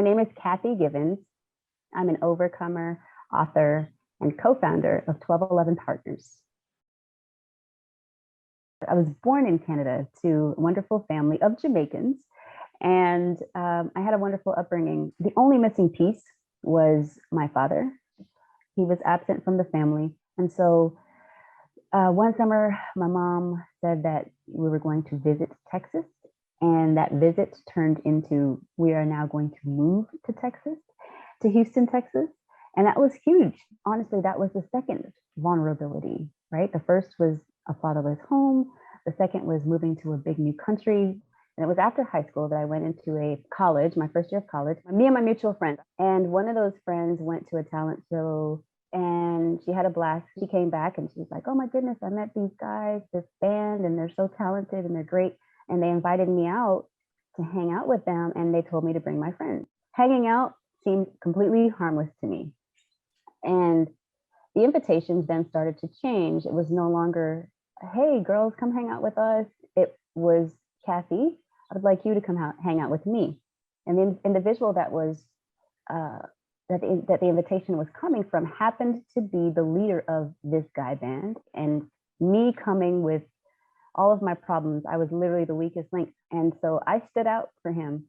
name is Kathy Givens. I'm an overcomer, author, and co-founder of 1211 Partners. I was born in Canada to a wonderful family of Jamaicans, and I had a wonderful upbringing. The only missing piece was my father. He was absent from the family. And so one summer, my mom said that we were going to visit Texas. And that visit turned into, we are now going to move to Texas, to Houston, Texas. And that was huge. Honestly, that was the second vulnerability, right? The first was a fatherless home. The second was moving to a big new country. And it was after high school that I went into a college, my first year of college, me and my mutual friend. And one of those friends went to a talent show and she had a blast. She came back and she was like, oh my goodness, I met these guys, this band, and they're so talented and they're great. And they invited me out to hang out with them. And they told me to bring my friends. Hanging out seemed completely harmless to me. And the invitations then started to change. It was no longer, hey, girls, come hang out with us. It was, Kathy, I would like you to come out, hang out with me. And the individual that was, that the invitation was coming from happened to be the leader of this guy band. And me coming with all of my problems, I was literally the weakest link. And so I stood out for him.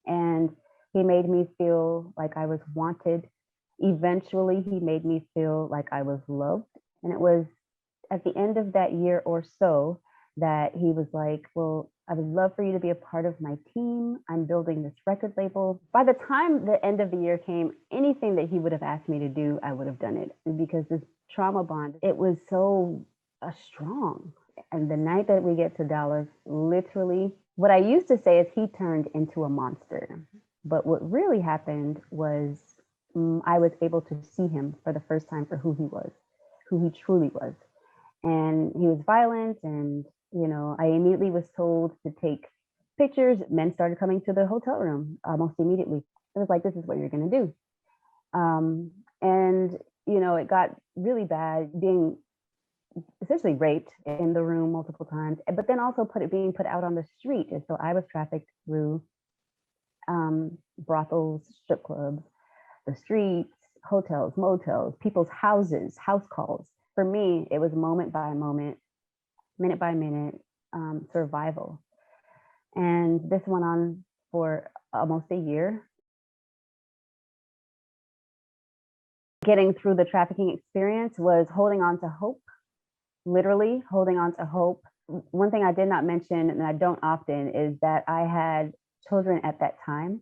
And he made me feel like I was wanted. Eventually, he made me feel like I was loved. And it was at the end of that year or so that he was like, well, I would love for you to be a part of my team. I'm building this record label. By the time the end of the year came, anything that he would have asked me to do, I would have done it, because this trauma bond, it was so strong. And the night that we get to Dallas, literally, what I used to say is he turned into a monster. But what really happened was I was able to see him for the first time for who he was, who he truly was. And he was violent. And, you know, I immediately was told to take pictures. Men started coming to the hotel room almost immediately. It was like, this is what you're going to do. And, you know, it got really bad, being essentially raped in the room multiple times, but then also being put out on the street. And so I was trafficked through brothels, strip clubs, the streets, hotels, motels, people's houses, house calls. For me, it was moment by moment, minute by minute survival. And this went on for almost a year. Getting through the trafficking experience was holding on to hope, literally holding on to hope. One thing I did not mention, and I don't often, is that I had children at that time.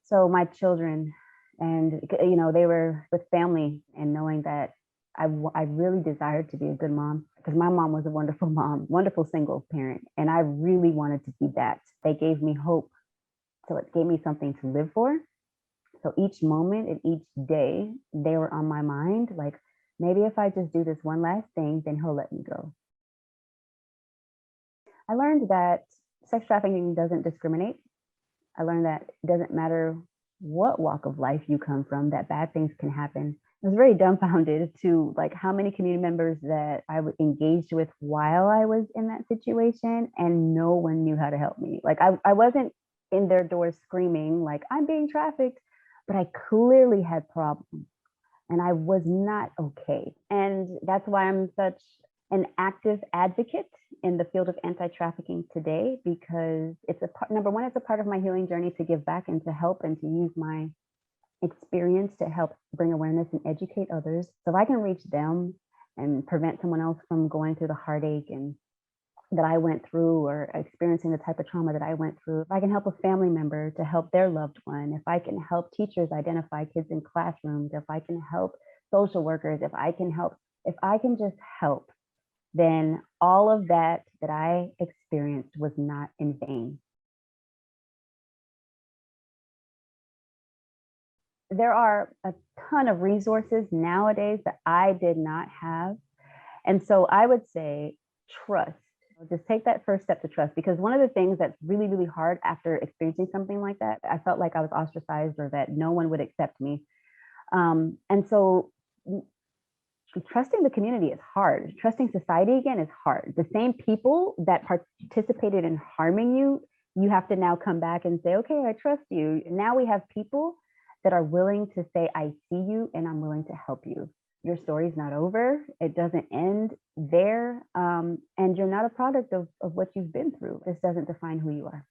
So my children, and you know, they were with family, and knowing that I really desired to be a good mom, because my mom was a wonderful mom, wonderful single parent, and I really wanted to be that. They gave me hope, so it gave me something to live for. So each moment and each day, they were on my mind, like, maybe if I just do this one last thing, then he'll let me go. I learned that sex trafficking doesn't discriminate. I learned that it doesn't matter what walk of life you come from, that bad things can happen. I was very dumbfounded to like how many community members that I was engaged with while I was in that situation, and no one knew how to help me. Like I wasn't in their doors screaming like I'm being trafficked, but I clearly had problems and I was not okay. And that's why I'm such an active advocate in the field of anti-trafficking today, because it's a part, number one, it's a part of my healing journey to give back and to help and to use my experience to help bring awareness and educate others. So if I can reach them and prevent someone else from going through the heartache and that I went through, or experiencing the type of trauma that I went through, if I can help a family member to help their loved one, if I can help teachers identify kids in classrooms, if I can help social workers, if I can just help, then all of that I experienced was not in vain. There are a ton of resources nowadays that I did not have. And so I would say trust. Just take that first step to trust, because one of the things that's really, really hard after experiencing something like that, I felt like I was ostracized or that no one would accept me. And so trusting the community is hard. Trusting society again is hard. The same people that participated in harming you you have to now come back and say, okay, I trust you. Now we have people that are willing to say, I see you and I'm willing to help you. Your story's not over. It doesn't end there. And you're not a product of what you've been through. This doesn't define who you are.